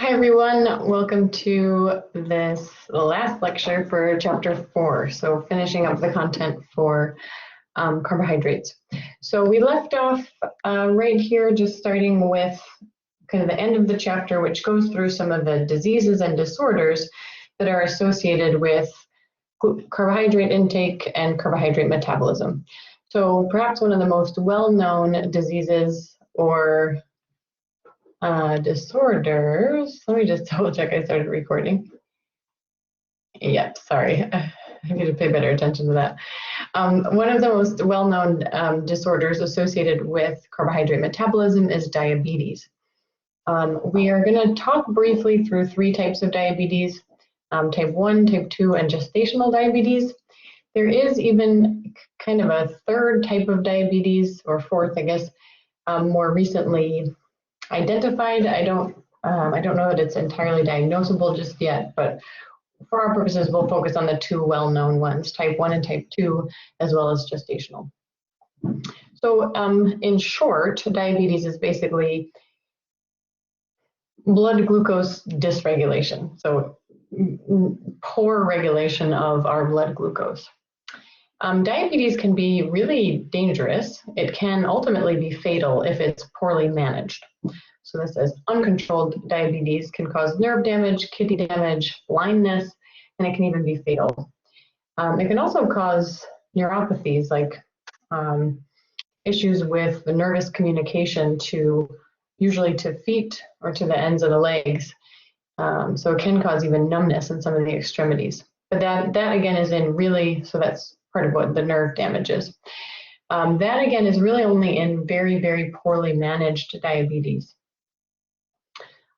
Hi everyone, welcome to this last lecture for chapter 4. So finishing up the content for carbohydrates. So we left off right here, just starting with kind of the end of the chapter, which goes through some of the diseases and disorders that are associated with carbohydrate intake and carbohydrate metabolism. So perhaps one of the most well-known diseases or disorders. Let me just double check I started recording. Yep, sorry. I need to pay better attention to that. One of the most well-known disorders associated with carbohydrate metabolism is diabetes. We are going to talk briefly through 3 types of diabetes, type 1, type 2, and gestational diabetes. There is even kind of a 3rd type of diabetes, or 4th, I guess, more recently identified. I don't know that it's entirely diagnosable just yet, but for our purposes, we'll focus on the 2 well-known ones, type 1 and type 2, as well as gestational. So in short, diabetes is basically blood glucose dysregulation, so poor regulation of our blood glucose. Diabetes can be really dangerous. It can ultimately be fatal if it's poorly managed. So this is uncontrolled diabetes can cause nerve damage, kidney damage, blindness, and it can even be fatal. It can also cause neuropathies like issues with the nervous communication usually to feet or to the ends of the legs. So it can cause even numbness in some of the extremities. But that again is so that's part of what the nerve damage is. That again is really only in very, very poorly managed diabetes.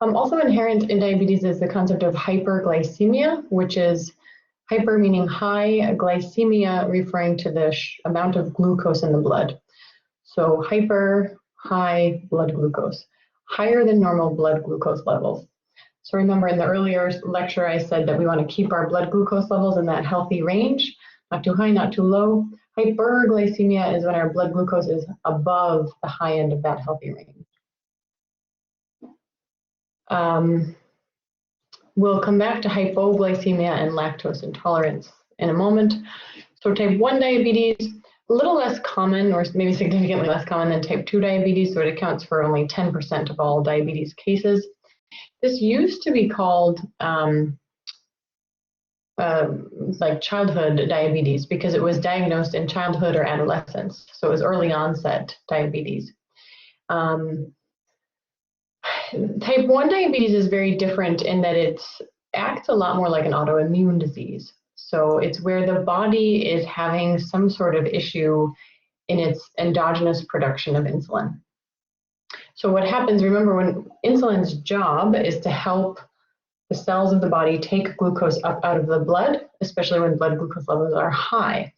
Also inherent in diabetes is the concept of hyperglycemia, which is hyper meaning high, glycemia referring to the amount of glucose in the blood. So hyper, high blood glucose, higher than normal blood glucose levels. So remember in the earlier lecture I said that we want to keep our blood glucose levels in that healthy range, not too high, not too low. Hyperglycemia is when our blood glucose is above the high end of that healthy range. We'll come back to hypoglycemia and lactose intolerance in a moment. So type 1 diabetes, a little less common, or maybe significantly less common than type 2 diabetes, so it accounts for only 10% of all diabetes cases. This used to be called like childhood diabetes because it was diagnosed in childhood or adolescence, so it was early onset diabetes. Type 1 diabetes is very different in that it acts a lot more like an autoimmune disease. So it's where the body is having some sort of issue in its endogenous production of insulin. So what happens, remember, when insulin's job is to help the cells of the body take glucose up out of the blood, especially when blood glucose levels are high.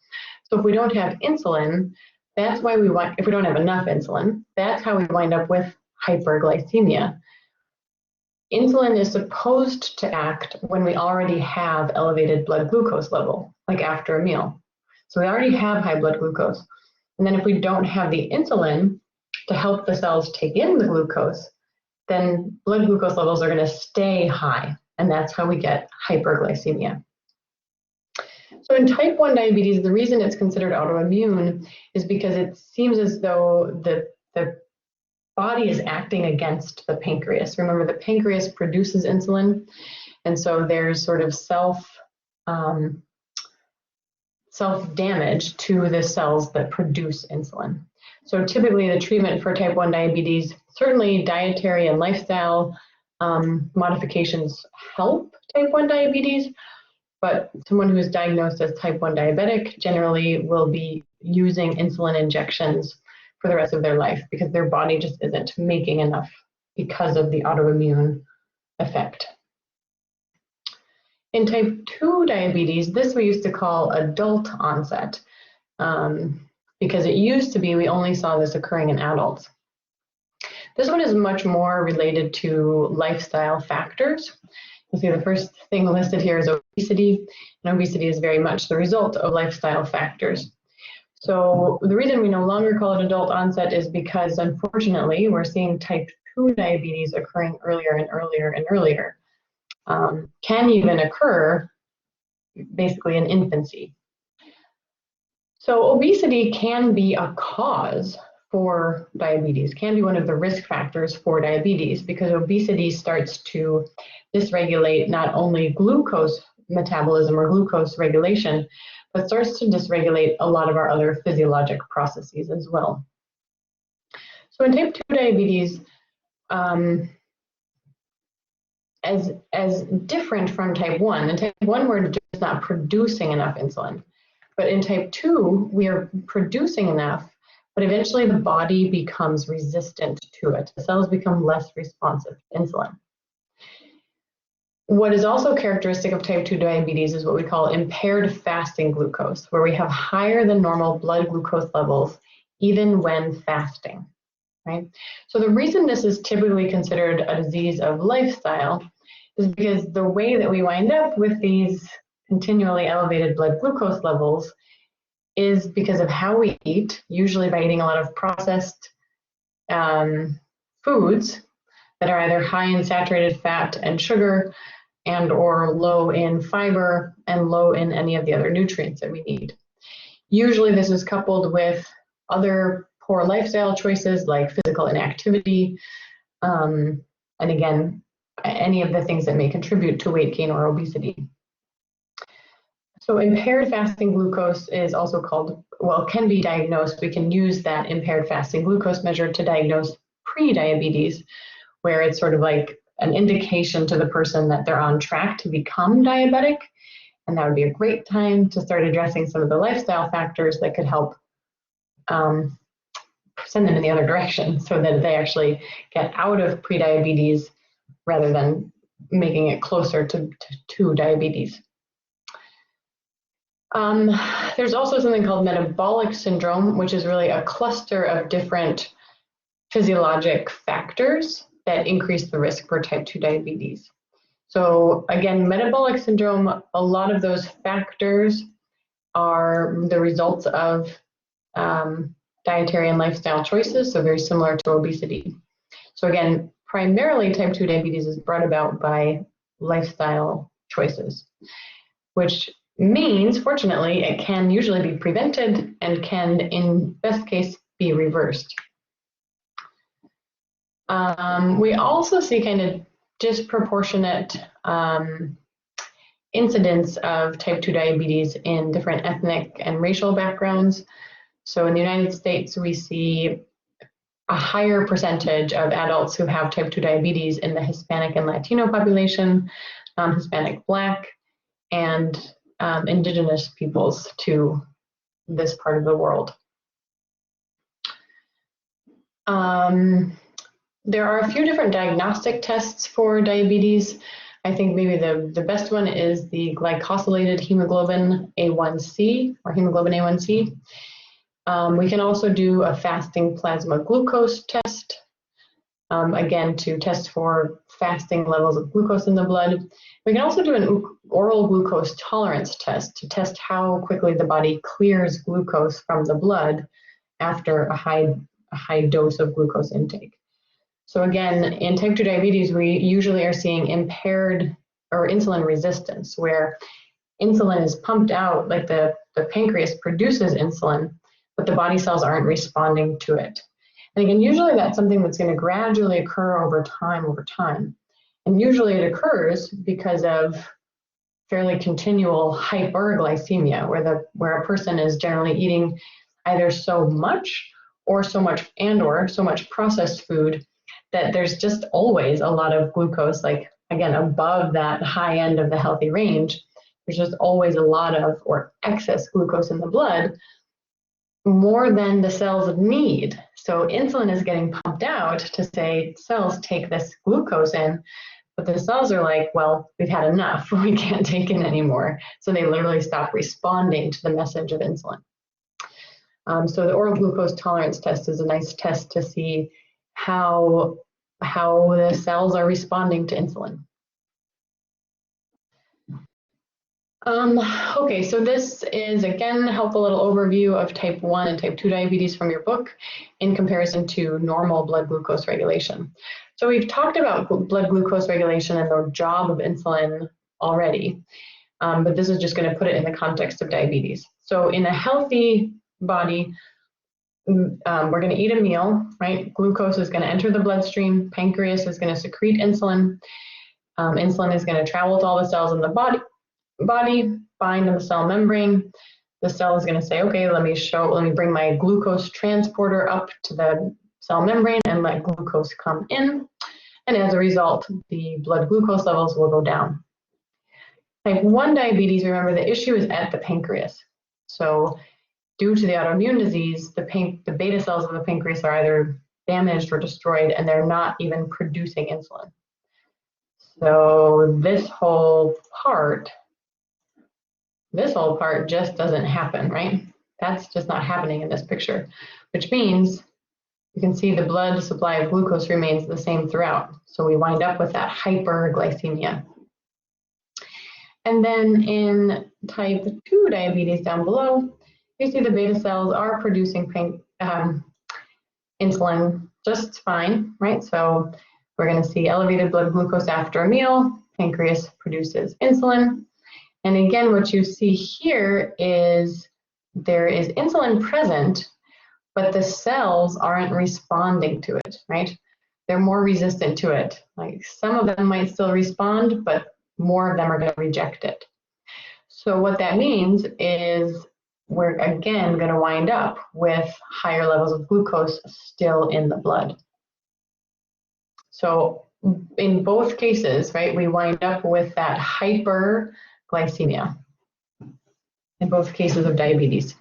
So if we don't have insulin, that's why if we don't have enough insulin, that's how we wind up with hyperglycemia. Insulin is supposed to act when we already have elevated blood glucose level, like after a meal. So we already have high blood glucose. And then if we don't have the insulin to help the cells take in the glucose, then blood glucose levels are going to stay high. And that's how we get hyperglycemia. So in type 1 diabetes, the reason it's considered autoimmune is because it seems as though the body is acting against the pancreas. Remember, the pancreas produces insulin, and so there's sort of self-damage to the cells that produce insulin. So typically the treatment for type 1 diabetes, certainly dietary and lifestyle modifications help type 1 diabetes, but someone who is diagnosed as type 1 diabetic generally will be using insulin injections for the rest of their life because their body just isn't making enough because of the autoimmune effect. In type 2 diabetes, this we used to call adult onset because it used to be we only saw this occurring in adults. This one is much more related to lifestyle factors. You see the first thing listed here is obesity, and obesity is very much the result of lifestyle factors. So the reason we no longer call it adult onset is because, unfortunately, we're seeing type 2 diabetes occurring earlier and earlier and earlier, can even occur basically in infancy. So obesity can be a cause for diabetes, can be one of the risk factors for diabetes, because obesity starts to dysregulate not only glucose metabolism or glucose regulation, but starts to dysregulate a lot of our other physiologic processes as well. So in type 2 diabetes, as different from type 1, in type 1 we're just not producing enough insulin. But in type 2, we are producing enough, but eventually the body becomes resistant to it. The cells become less responsive to insulin. What is also characteristic of type 2 diabetes is what we call impaired fasting glucose, where we have higher than normal blood glucose levels even when fasting, right? So the reason this is typically considered a disease of lifestyle is because the way that we wind up with these continually elevated blood glucose levels is because of how we eat, usually by eating a lot of processed foods that are either high in saturated fat and sugar and or low in fiber and low in any of the other nutrients that we need. Usually this is coupled with other poor lifestyle choices like physical inactivity, and again, any of the things that may contribute to weight gain or obesity. So impaired fasting glucose is also called, well, can be diagnosed. We can use that impaired fasting glucose measure to diagnose pre-diabetes, where it's sort of like an indication to the person that they're on track to become diabetic. And that would be a great time to start addressing some of the lifestyle factors that could help send them in the other direction so that they actually get out of pre-diabetes rather than making it closer to diabetes. There's also something called metabolic syndrome, which is really a cluster of different physiologic factors that increase the risk for type 2 diabetes. So again, metabolic syndrome, a lot of those factors are the results of dietary and lifestyle choices, so very similar to obesity. So again, primarily type 2 diabetes is brought about by lifestyle choices, which means, fortunately, it can usually be prevented and can, in best case, be reversed. We also see kind of disproportionate incidence of type 2 diabetes in different ethnic and racial backgrounds. So in the United States, we see a higher percentage of adults who have type 2 diabetes in the Hispanic and Latino population, non-Hispanic, Black, and indigenous peoples to this part of the world. There are a few different diagnostic tests for diabetes. I think maybe the best one is the glycosylated hemoglobin A1C, or hemoglobin A1C. We can also do a fasting plasma glucose test, again, to test for fasting levels of glucose in the blood. We can also do an oral glucose tolerance test to test how quickly the body clears glucose from the blood after a high dose of glucose intake. So again, in type 2 diabetes, we usually are seeing impaired or insulin resistance, where insulin is pumped out, like the pancreas produces insulin, but the body cells aren't responding to it. And again, usually that's something that's going to gradually occur over time. And usually it occurs because of fairly continual hyperglycemia, where a person is generally eating either so much or so much processed food that there's just always a lot of glucose, like again, above that high end of the healthy range. There's just always a lot of, or excess glucose in the blood, more than the cells need. So insulin is getting pumped out to say, cells, take this glucose in, but the cells are like, well, we've had enough, we can't take it anymore. So they literally stop responding to the message of insulin. So the oral glucose tolerance test is a nice test to see how the cells are responding to insulin. Okay, so this is again a helpful little overview of type 1 and type 2 diabetes from your book in comparison to normal blood glucose regulation. So we've talked about blood glucose regulation and the job of insulin already, but this is just going to put it in the context of diabetes. So in a healthy body, we're going to eat a meal, right? Glucose is going to enter the bloodstream, pancreas is going to secrete insulin. Insulin is going to travel to all the cells in the body, bind in the cell membrane. The cell is going to say, okay, let me bring my glucose transporter up to the cell membrane and let glucose come in. And as a result, the blood glucose levels will go down. Type 1 diabetes, remember the issue is at the pancreas. So due to the autoimmune disease, the beta cells of the pancreas are either damaged or destroyed, and they're not even producing insulin. So this whole part just doesn't happen, right? That's just not happening in this picture, which means you can see the blood supply of glucose remains the same throughout. So we wind up with that hyperglycemia. And then in type 2 diabetes down below, you see the beta cells are producing insulin just fine, right? So we're going to see elevated blood glucose after a meal. Pancreas produces insulin. And again, what you see here is there is insulin present, but the cells aren't responding to it, right? They're more resistant to it. Like some of them might still respond, but more of them are going to reject it. So what that means is we're again going to wind up with higher levels of glucose still in the blood. So in both cases, right, we wind up with that hyperglycemia in both cases of diabetes.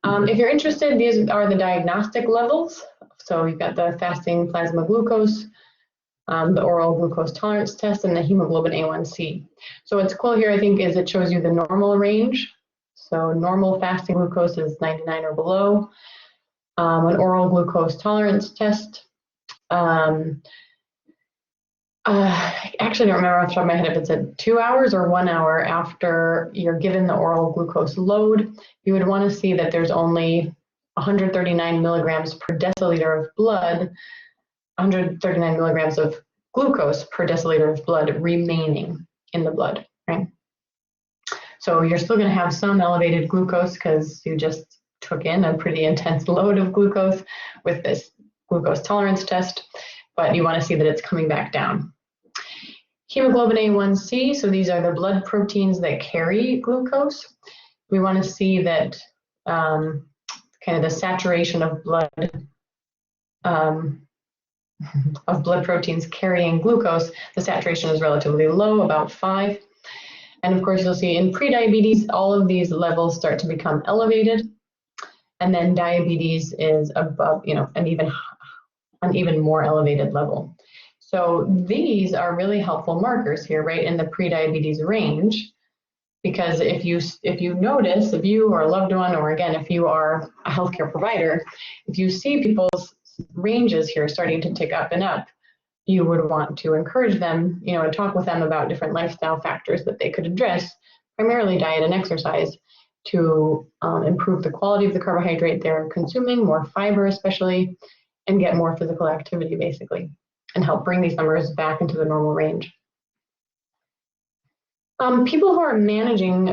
If you're interested, these are the diagnostic levels. So you've got the fasting plasma glucose, the oral glucose tolerance test, and the hemoglobin A1C. So what's cool here, I think, is it shows you the normal range. So normal fasting glucose is 99 or below. An oral glucose tolerance test. I actually don't remember off the top of my head if it's at 2 hours or 1 hour after you're given the oral glucose load. You would want to see that there's only 139 milligrams per deciliter of blood, 139 milligrams of glucose per deciliter of blood remaining in the blood, right? So you're still going to have some elevated glucose because you just took in a pretty intense load of glucose with this glucose tolerance test, but you want to see that it's coming back down. Hemoglobin A1C, so these are the blood proteins that carry glucose. We want to see that kind of the saturation of blood proteins carrying glucose, the saturation is relatively low, about 5. And of course, you'll see in prediabetes, all of these levels start to become elevated. And then diabetes is above, an even more elevated level. So these are really helpful markers here, right, in the prediabetes range, because if you notice, if you or a loved one, or again, if you are a healthcare provider, if you see people's ranges here starting to tick up and up, you would want to encourage them, and talk with them about different lifestyle factors that they could address, primarily diet and exercise, to improve the quality of the carbohydrate they're consuming, more fiber especially, and get more physical activity basically, and help bring these numbers back into the normal range. People who are managing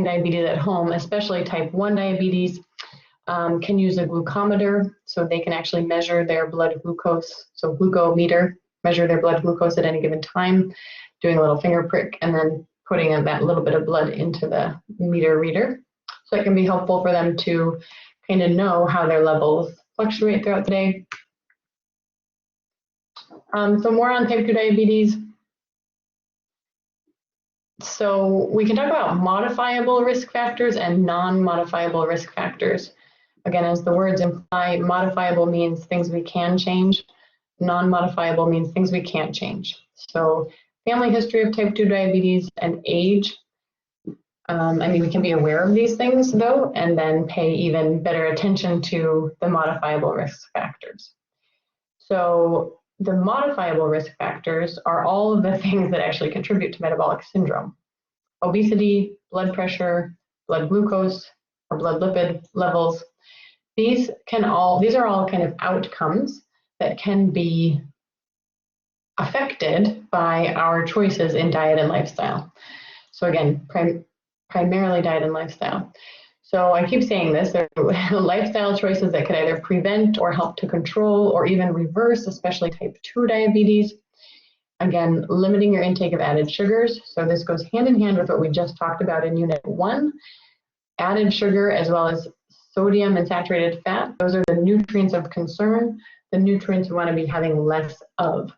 diabetes at home, especially type 1 diabetes, can use a glucometer, so they can actually measure their blood glucose, so glucometer, measure their blood glucose at any given time, doing a little finger prick, and then putting that little bit of blood into the meter reader. So it can be helpful for them to kind of know how their levels fluctuate throughout the day. So more on type 2 diabetes. So we can talk about modifiable risk factors and non-modifiable risk factors. Again, as the words imply, modifiable means things we can change. Non-modifiable means things we can't change. So family history of type 2 diabetes and age. We can be aware of these things though, and then pay even better attention to the modifiable risk factors. So the modifiable risk factors are all of the things that actually contribute to metabolic syndrome. Obesity, blood pressure, blood glucose, or blood lipid levels. These are all kind of outcomes that can be affected by our choices in diet and lifestyle. So again, primarily diet and lifestyle. So I keep saying this, there are lifestyle choices that could either prevent or help to control or even reverse, especially type 2 diabetes. Again, limiting your intake of added sugars. So this goes hand in hand with what we just talked about in Unit 1. Added sugar as well as sodium and saturated fat, those are the nutrients of concern, the nutrients we want to be having less of.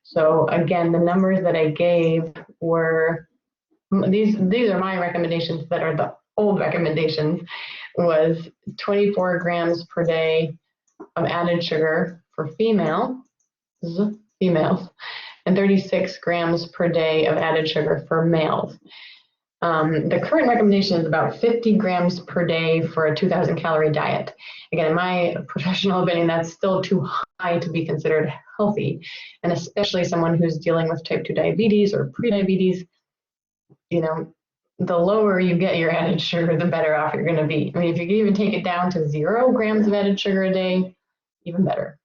So again, the numbers that I gave were, these are my recommendations that are the old recommendations, was 24 grams per day of added sugar for females, and 36 grams per day of added sugar for males. The current recommendation is about 50 grams per day for a 2,000 calorie diet. Again, in my professional opinion, that's still too high to be considered healthy, and especially someone who's dealing with type 2 diabetes or prediabetes, you know, the lower you get your added sugar, the better off you're going to be. I mean, if you can even take it down to 0 grams of added sugar a day, even better.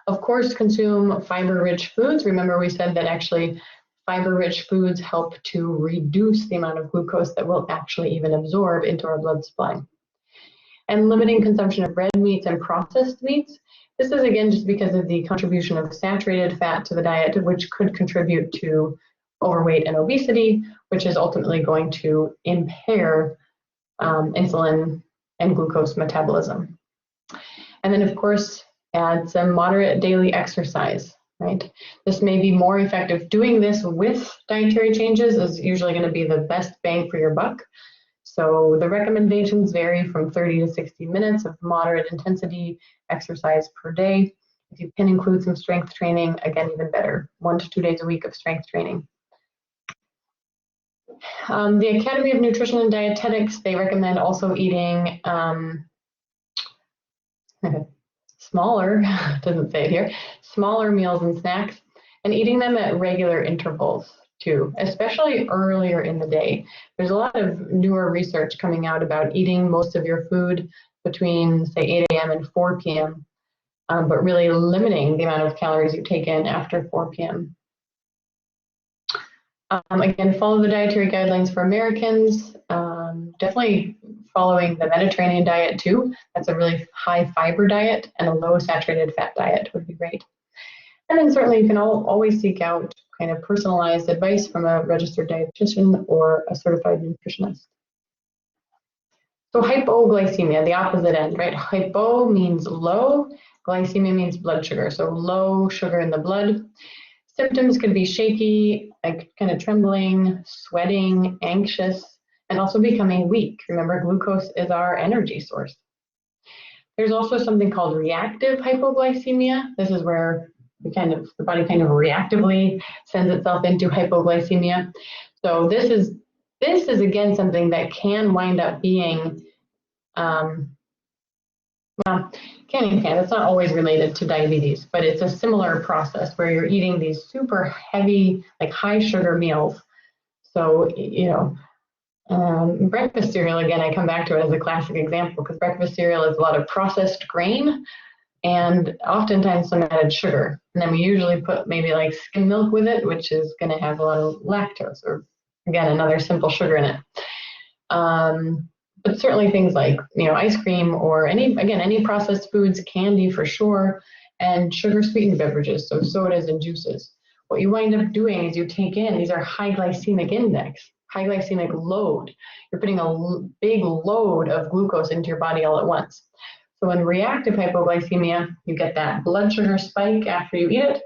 Of course, consume fiber-rich foods. Remember, we said that actually fiber-rich foods help to reduce the amount of glucose that we'll actually even absorb into our blood supply. And limiting consumption of red meats and processed meats. This is again just because of the contribution of saturated fat to the diet, which could contribute to overweight and obesity, which is ultimately going to impair insulin and glucose metabolism. And then, of course, add some moderate daily exercise, right? This may be more effective. Doing this with dietary changes is usually going to be the best bang for your buck. So the recommendations vary from 30 to 60 minutes of moderate intensity exercise per day. If you can include some strength training, again, even better, 1 to 2 days a week of strength training. The Academy of Nutrition and Dietetics, they recommend also eating smaller, doesn't say it here, smaller meals and snacks, and eating them at regular intervals too, especially earlier in the day. There's a lot of newer research coming out about eating most of your food between, say, 8 a.m. and 4 p.m., but really limiting the amount of calories you take in after 4 p.m. Again, follow the dietary guidelines for Americans. Definitely following the Mediterranean diet too. That's a really high fiber diet, and a low saturated fat diet would be great. And then certainly you can always seek out kind of personalized advice from a registered dietitian or a certified nutritionist. So hypoglycemia, the opposite end, right? Hypo means low, glycemia means blood sugar, so low sugar in the blood. Symptoms could be shaky, like kind of trembling, sweating, anxious, and also becoming weak. Remember, glucose is our energy source. There's also something called reactive hypoglycemia. This is where the body kind of reactively sends itself into hypoglycemia. So this is again something that can wind up being, it's not always related to diabetes, but it's a similar process where you're eating these super heavy, like high sugar meals. So, breakfast cereal, again, I come back to it as a classic example because breakfast cereal is a lot of processed grain and oftentimes some added sugar. And then we usually put maybe like skim milk with it, which is going to have a lot of lactose, or again, another simple sugar in it. But certainly things like, ice cream or any processed foods, candy for sure, and sugar sweetened beverages, so sodas and juices. What you wind up doing is you take in, these are high glycemic index, high glycemic load. You're putting a big load of glucose into your body all at once. So in reactive hypoglycemia, you get that blood sugar spike after you eat it,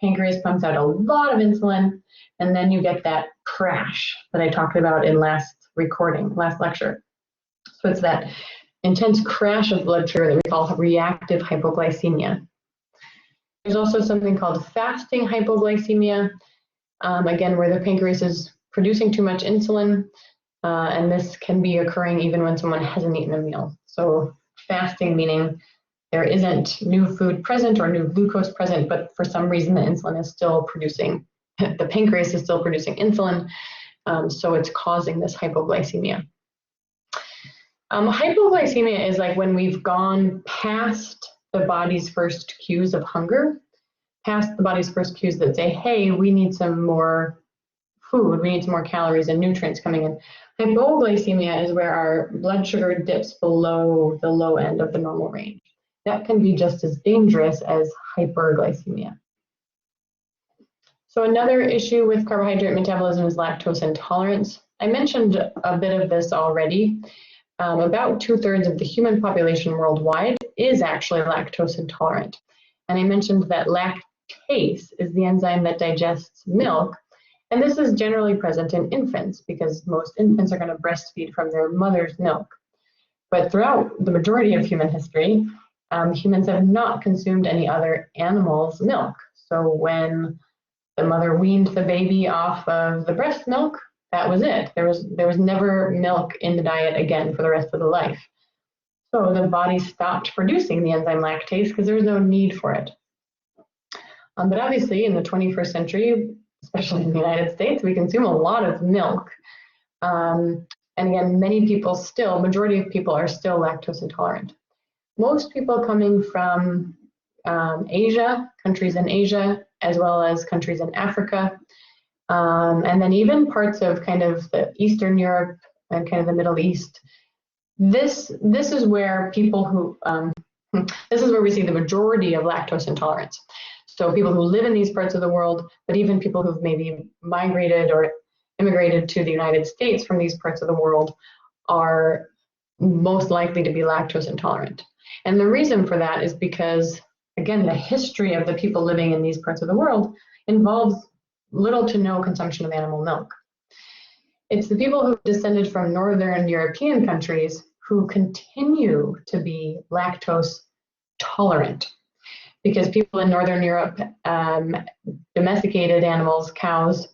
pancreas pumps out a lot of insulin, and then you get that crash that I talked about in last lecture. So it's that intense crash of blood sugar that we call reactive hypoglycemia. There's also something called fasting hypoglycemia, again, where the pancreas is producing too much insulin, and this can be occurring even when someone hasn't eaten a meal. So fasting meaning there isn't new food present or new glucose present, but for some reason the insulin is still producing, the pancreas is still producing insulin, so it's causing this hypoglycemia. Hypoglycemia is like when we've gone past the body's first cues of hunger, past the body's first cues that say, hey, we need some more food, we need some more calories and nutrients coming in. Hypoglycemia is where our blood sugar dips below the low end of the normal range. That can be just as dangerous as hyperglycemia. So another issue with carbohydrate metabolism is lactose intolerance. I mentioned a bit of this already. About 2/3 of the human population worldwide is actually lactose intolerant. And I mentioned that lactase is the enzyme that digests milk. And this is generally present in infants because most infants are going to breastfeed from their mother's milk. But throughout the majority of human history, humans have not consumed any other animal's milk. So when the mother weaned the baby off of the breast milk, that was it. There was never milk in the diet again for the rest of the life. So the body stopped producing the enzyme lactase because there was no need for it. But obviously in the 21st century, especially in the United States, we consume a lot of milk. And again, many people still, majority of people are still lactose intolerant. Most people coming from Asia, countries in Asia, as well as countries in Africa, and then even parts of kind of the Eastern Europe and kind of the Middle East. This is where people who, this is where we see the majority of lactose intolerance. So people who live in these parts of the world, but even people who've maybe migrated or immigrated to the United States from these parts of the world are most likely to be lactose intolerant. And the reason for that is because, again, the history of the people living in these parts of the world involves little to no consumption of animal milk. It's the people who descended from Northern European countries who continue to be lactose tolerant. Because people in Northern Europe domesticated animals, cows,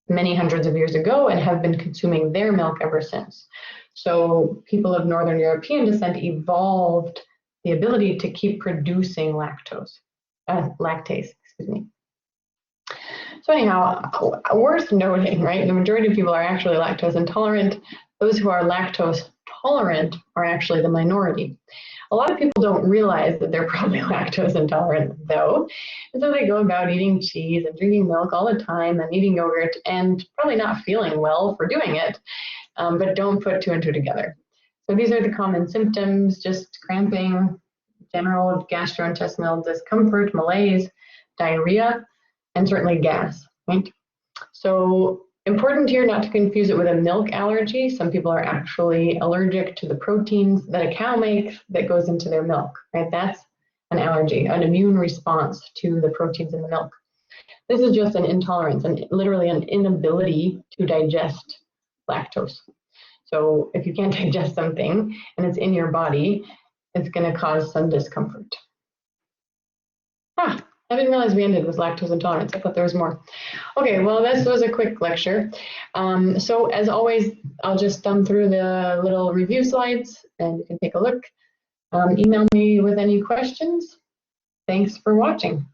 many hundreds of years ago and have been consuming their milk ever since. So people of Northern European descent evolved the ability to keep producing lactase, excuse me. So anyhow, worth noting, right? The majority of people are actually lactose intolerant. Those who are lactose tolerant are actually the minority. A lot of people don't realize that they're probably lactose intolerant though. And so they go about eating cheese and drinking milk all the time and eating yogurt and probably not feeling well for doing it, but don't put two and two together. So these are the common symptoms: just cramping, general gastrointestinal discomfort, malaise, diarrhea, and certainly gas, right? So important here not to confuse it with a milk allergy. Some people are actually allergic to the proteins that a cow makes that goes into their milk, right? That's an allergy, an immune response to the proteins in the milk. This is just an intolerance and literally an inability to digest lactose. So if you can't digest something and it's in your body, it's going to cause some discomfort. I didn't realize we ended with lactose intolerance. I thought there was more. Okay, well, this was a quick lecture. So as always, I'll just thumb through the little review slides and you can take a look. Email me with any questions. Thanks for watching.